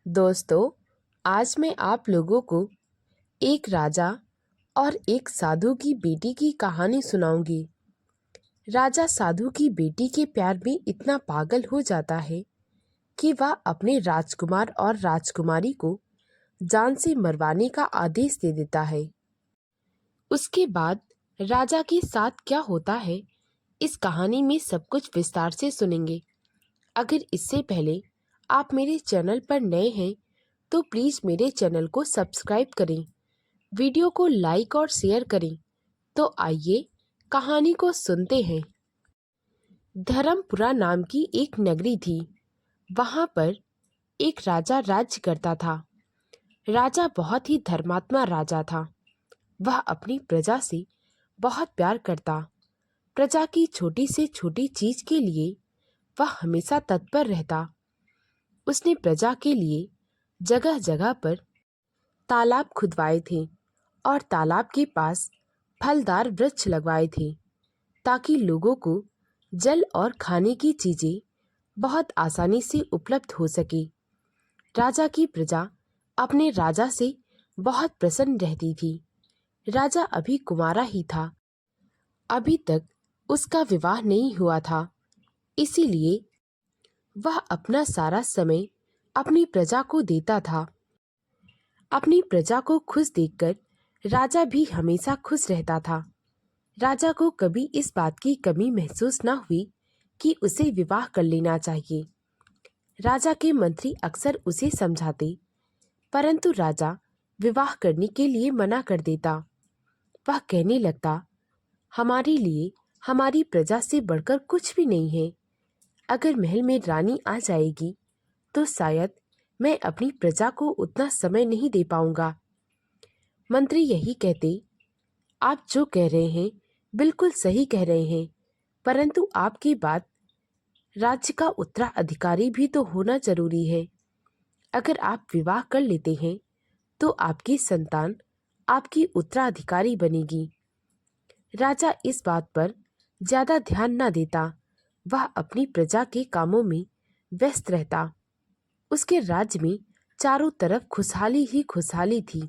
दोस्तों, आज मैं आप लोगों को एक राजा और एक साधु की बेटी की कहानी सुनाऊंगी। राजा साधु की बेटी के प्यार में इतना पागल हो जाता है कि वह अपने राजकुमार और राजकुमारी को जान से मरवाने का आदेश दे देता है। उसके बाद राजा के साथ क्या होता है, इस कहानी में सब कुछ विस्तार से सुनेंगे। अगर इससे पहले आप मेरे चैनल पर नए हैं तो प्लीज़ मेरे चैनल को सब्सक्राइब करें, वीडियो को लाइक और शेयर करें। तो आइए कहानी को सुनते हैं। धर्मपुरा नाम की एक नगरी थी। वहाँ पर एक राजा राज्य करता था। राजा बहुत ही धर्मात्मा राजा था। वह अपनी प्रजा से बहुत प्यार करता। प्रजा की छोटी से छोटी चीज के लिए वह हमेशा तत्पर रहता। उसने प्रजा के लिए जगह जगह पर तालाब खुदवाए थे और तालाब के पास फलदार वृक्ष लगवाए थे ताकि लोगों को जल और खाने की चीजें बहुत आसानी से उपलब्ध हो सके। राजा की प्रजा अपने राजा से बहुत प्रसन्न रहती थी। राजा अभी कुंवारा ही था। अभी तक उसका विवाह नहीं हुआ था, इसीलिए वह अपना सारा समय अपनी प्रजा को देता था। अपनी प्रजा को खुश देखकर राजा भी हमेशा खुश रहता था। राजा को कभी इस बात की कमी महसूस न हुई कि उसे विवाह कर लेना चाहिए। राजा के मंत्री अक्सर उसे समझाते, परंतु राजा विवाह करने के लिए मना कर देता। वह कहने लगता, हमारे लिए हमारी प्रजा से बढ़कर कुछ भी नहीं है। अगर महल में रानी आ जाएगी तो शायद मैं अपनी प्रजा को उतना समय नहीं दे पाऊंगा। मंत्री यही कहते, आप जो कह रहे हैं बिल्कुल सही कह रहे हैं, परंतु आपकी बात राज्य का उत्तराधिकारी भी तो होना जरूरी है। अगर आप विवाह कर लेते हैं तो आपकी संतान आपकी उत्तराधिकारी बनेगी। राजा इस बात पर ज्यादा ध्यान न देता। वह अपनी प्रजा के कामों में व्यस्त रहता। उसके राज्य में चारों तरफ खुशहाली ही खुशहाली थी।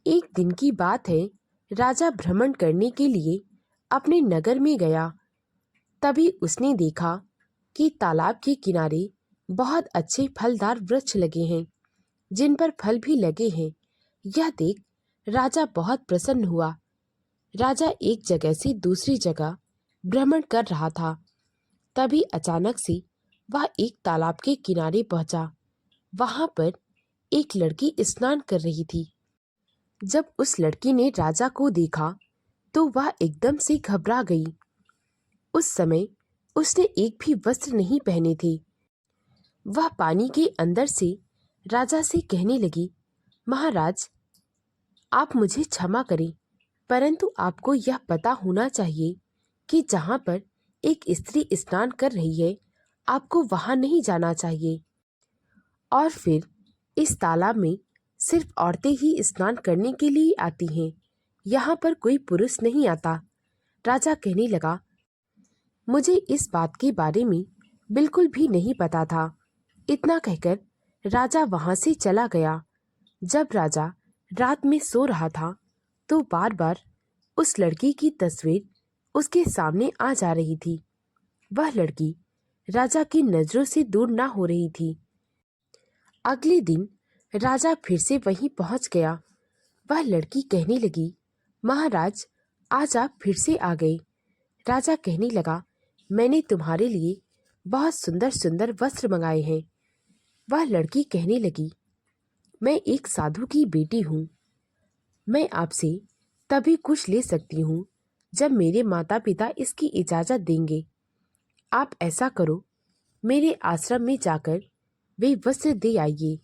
एक दिन की बात है, राजा भ्रमण करने के लिए अपने नगर में गया। तभी उसने देखा कि तालाब के किनारे बहुत अच्छे फलदार वृक्ष लगे हैं, जिन पर फल भी लगे हैं। यह देख राजा बहुत प्रसन्न हुआ। राजा एक जगह से दूसरी जगह भ्रमण कर रहा था। तभी अचानक से वह एक तालाब के किनारे पहुंचा। वहां पर एक लड़की स्नान कर रही थी। जब उस लड़की ने राजा को देखा तो वह एकदम से घबरा गई। उस समय उसने एक भी वस्त्र नहीं पहने थे। वह पानी के अंदर से राजा से कहने लगी, महाराज, आप मुझे क्षमा करें, परंतु आपको यह पता होना चाहिए कि जहाँ पर एक स्त्री स्नान कर रही है, आपको वहाँ नहीं जाना चाहिए। और फिर इस तालाब में सिर्फ औरतें ही स्नान करने के लिए आती हैं, यहाँ पर कोई पुरुष नहीं आता। राजा कहने लगा, मुझे इस बात के बारे में बिल्कुल भी नहीं पता था। इतना कहकर राजा वहां से चला गया। जब राजा रात में सो रहा था तो बार बार उस लड़की की तस्वीर उसके सामने आ जा रही थी। वह लड़की राजा की नजरों से दूर ना हो रही थी। अगले दिन राजा फिर से वहीं पहुंच गया। वह लड़की कहने लगी, महाराज, आज आप फिर से आ गए। राजा कहने लगा, मैंने तुम्हारे लिए बहुत सुंदर सुंदर वस्त्र मंगाए हैं। वह लड़की कहने लगी, मैं एक साधु की बेटी हूँ। मैं आपसे तभी कुछ ले सकती हूँ जब मेरे माता पिता इसकी इजाज़त देंगे। आप ऐसा करो, मेरे आश्रम में जाकर वे वस्त्र दे आइए।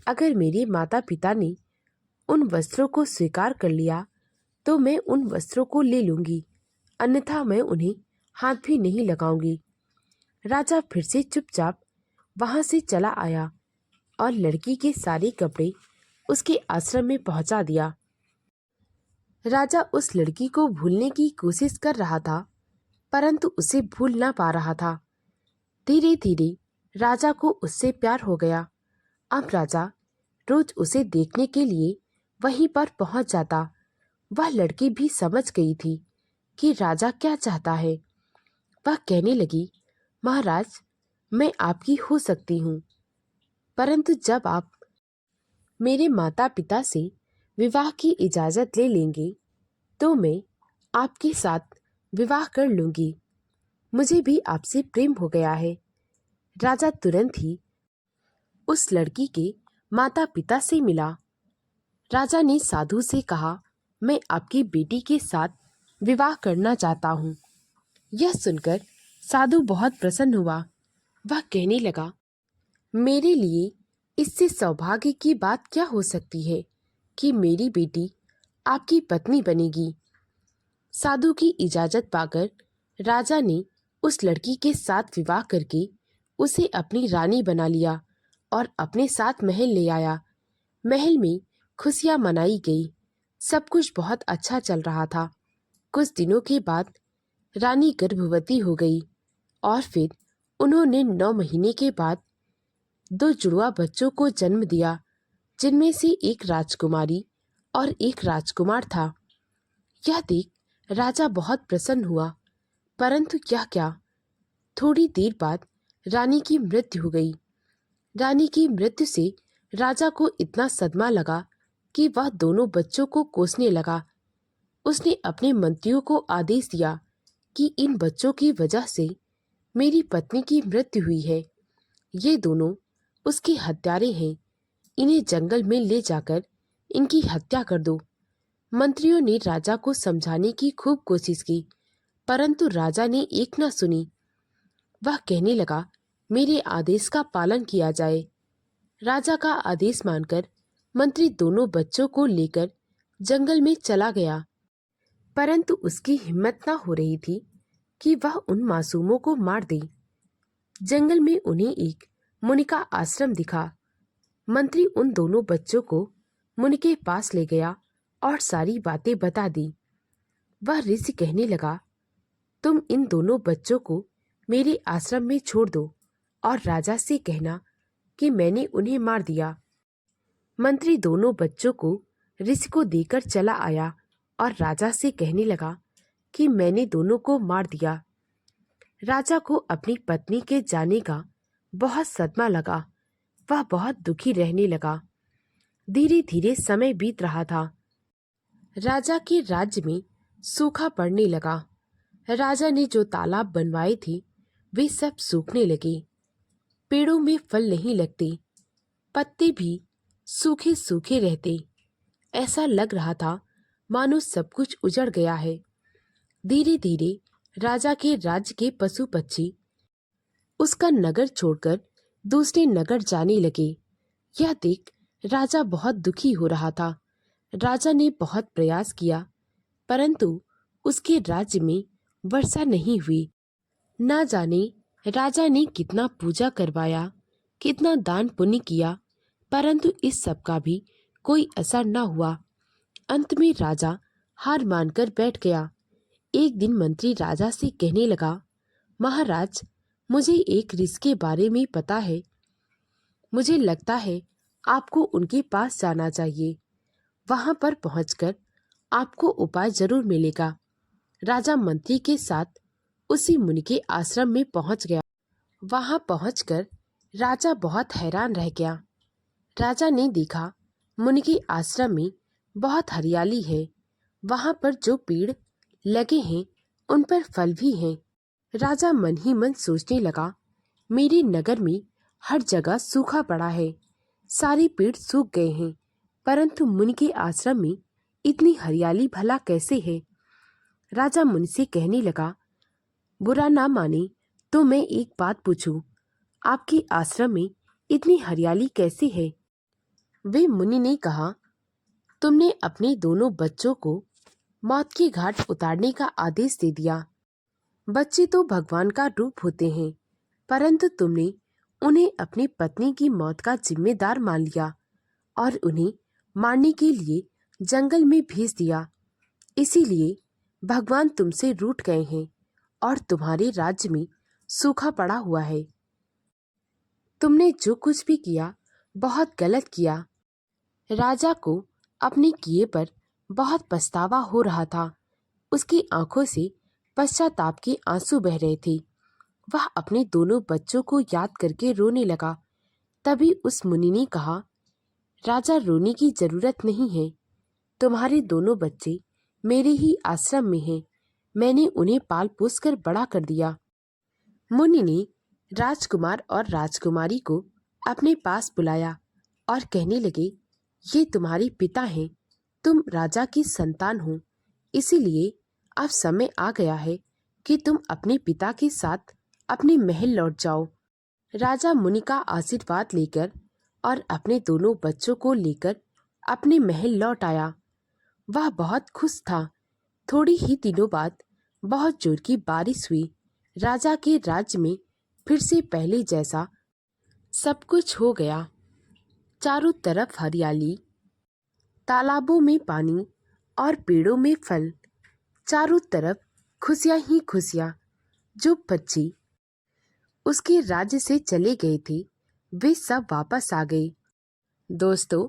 अगर मेरे माता पिता ने उन वस्त्रों को स्वीकार कर लिया तो मैं उन वस्त्रों को ले लूंगी, अन्यथा मैं उन्हें हाथ भी नहीं लगाऊंगी। राजा फिर से चुपचाप वहां से चला आया और लड़की के सारे कपड़े उसके आश्रम में पहुंचा दिया। राजा उस लड़की को भूलने की कोशिश कर रहा था, परंतु उसे भूल ना पा रहा था। धीरे धीरे राजा को उससे प्यार हो गया। अब राजा रोज उसे देखने के लिए वहीं पर पहुंच जाता। वह लड़की भी समझ गई थी कि राजा क्या चाहता है। वह कहने लगी, महाराज, मैं आपकी हो सकती हूँ, परंतु जब आप मेरे माता पिता से विवाह की इजाज़त ले लेंगे तो मैं आपके साथ विवाह कर लूँगी। मुझे भी आपसे प्रेम हो गया है। राजा तुरंत ही उस लड़की के माता पिता से मिला। राजा ने साधु से कहा, मैं आपकी बेटी के साथ विवाह करना चाहता हूँ। यह सुनकर साधु बहुत प्रसन्न हुआ। वह कहने लगा, मेरे लिए इससे सौभाग्य की बात क्या हो सकती है कि मेरी बेटी आपकी पत्नी बनेगी। साधु की इजाज़त पाकर राजा ने उस लड़की के साथ विवाह करके उसे अपनी रानी बना लिया और अपने साथ महल ले आया। महल में खुशियाँ मनाई गई। सब कुछ बहुत अच्छा चल रहा था। कुछ दिनों के बाद रानी गर्भवती हो गई और फिर उन्होंने 9 महीने के बाद 2 जुड़वा बच्चों को जन्म दिया, जिनमें से एक राजकुमारी और एक राजकुमार था। यह देख राजा बहुत प्रसन्न हुआ, परंतु क्या थोड़ी देर बाद रानी की मृत्यु हो गई। रानी की मृत्यु से राजा को इतना सदमा लगा कि वह दोनों बच्चों को कोसने लगा। उसने अपने मंत्रियों को आदेश दिया कि इन बच्चों की वजह से मेरी पत्नी की मृत्यु हुई है। ये दोनों उसके हत्यारे हैं। इन्हें जंगल में ले जाकर इनकी हत्या कर दो। मंत्रियों ने राजा को समझाने की खूब कोशिश की, परंतु राजा ने एक न सुनी। वह कहने लगा, मेरे आदेश का पालन किया जाए। राजा का आदेश मानकर मंत्री दोनों बच्चों को लेकर जंगल में चला गया, परंतु उसकी हिम्मत न हो रही थी कि वह उन मासूमों को मार दे। जंगल में उन्हें एक मुनि का आश्रम दिखा। मंत्री उन दोनों बच्चों को मुनि के पास ले गया और सारी बातें बता दी। वह ऋषि कहने लगा, तुम इन दोनों बच्चों को मेरे आश्रम में छोड़ दो और राजा से कहना कि मैंने उन्हें मार दिया। मंत्री दोनों बच्चों को ऋषि को देकर चला आया और राजा से कहने लगा कि मैंने दोनों को मार दिया। राजा को अपनी पत्नी के जाने का बहुत सदमा लगा। वह बहुत दुखी रहने लगा। धीरे धीरे समय बीत रहा था। राजा के राज्य में सूखा पड़ने लगा। राजा ने जो तालाब बनवाए थे वे सब सूखने लगे। पेड़ों में फल नहीं लगते, पत्ते भी सूखे सूखे रहते। ऐसा लग रहा था मानो सब कुछ उजड़ गया है। धीरे धीरे राजा के राज्य के पशु पक्षी उसका नगर छोड़कर दूसरे नगर जाने लगे। यह देख राजा बहुत दुखी हो रहा था। राजा ने बहुत प्रयास किया, परंतु उसके राज्य में वर्षा नहीं हुई। ना जाने राजा ने कितना पूजा करवाया, कितना दान पुण्य किया, परंतु इस सब का भी कोई असर न हुआ। अंत में राजा हार मानकर बैठ गया। एक दिन मंत्री राजा से कहने लगा, महाराज, मुझे एक ऋषि के बारे में पता है। मुझे लगता है आपको उनके पास जाना चाहिए। वहां पर पहुंचकर आपको उपाय जरूर मिलेगा। राजा मंत्री के साथ उसी मुनि के आश्रम में पहुंच गया। वहां पहुंचकर राजा बहुत हैरान रह गया। राजा ने देखा मुनि के आश्रम में बहुत हरियाली है। वहां पर जो पेड़ लगे हैं उन पर फल भी हैं। राजा मन ही मन सोचने लगा, मेरे नगर में हर जगह सूखा पड़ा है, सारे पेड़ सूख गए हैं, परंतु मुनि के आश्रम में इतनी हरियाली भला कैसे है। राजा मुनि से कहने लगा, बुरा ना माने तो मैं एक बात पूछूं, आपके आश्रम में इतनी हरियाली कैसे है। वे मुनि ने कहा, तुमने अपने दोनों बच्चों को मौत के घाट उतारने का आदेश दे दिया। बच्चे तो भगवान का रूप होते हैं, परंतु तुमने उन्हें अपनी पत्नी की मौत का जिम्मेदार मान लिया और उन्हें मारने के लिए जंगल में भेज दिया। इसीलिए भगवान तुमसे रूठ गए हैं और तुम्हारे राज्य में सूखा पड़ा हुआ है। तुमने जो कुछ भी किया बहुत गलत किया। राजा को अपने किए पर बहुत पछतावा हो रहा था। उसकी आंखों से पश्चाताप के आंसू बह रहे थे। वह अपने दोनों बच्चों को याद करके रोने लगा। तभी उस मुनि ने कहा, राजा, रोने की जरूरत नहीं है। तुम्हारे दोनों बच्चे मेरे ही आश्रम में हैं। मैंने उन्हें पाल पोस कर बड़ा कर दिया। मुनि ने राजकुमार और राजकुमारी को अपने पास बुलाया और कहने लगे, ये तुम्हारे पिता हैं। तुम राजा की संतान हो, इसीलिए अब समय आ गया है कि तुम अपने पिता के साथ अपने महल लौट जाओ। राजा मुनि का आशीर्वाद लेकर और अपने दोनों बच्चों को लेकर अपने महल लौट आया। वह बहुत खुश था। थोड़ी ही दिनों बाद बहुत जोर की बारिश हुई। राजा के राज्य में फिर से पहले जैसा सब कुछ हो गया। चारों तरफ हरियाली, तालाबों में पानी और पेड़ों में फल। चारों तरफ खुशियां ही खुशियां। जो पक्षी उसके राज्य से चले गए थे, वे सब वापस आ गए। दोस्तों,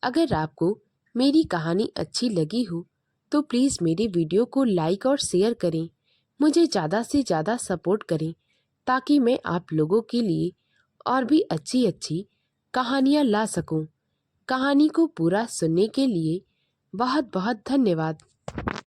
अगर आपको मेरी कहानी अच्छी लगी हो तो प्लीज़ मेरे वीडियो को लाइक और शेयर करें। मुझे ज़्यादा से ज़्यादा सपोर्ट करें ताकि मैं आप लोगों के लिए और भी अच्छी अच्छी कहानियाँ ला सकूं। कहानी को पूरा सुनने के लिए बहुत बहुत धन्यवाद।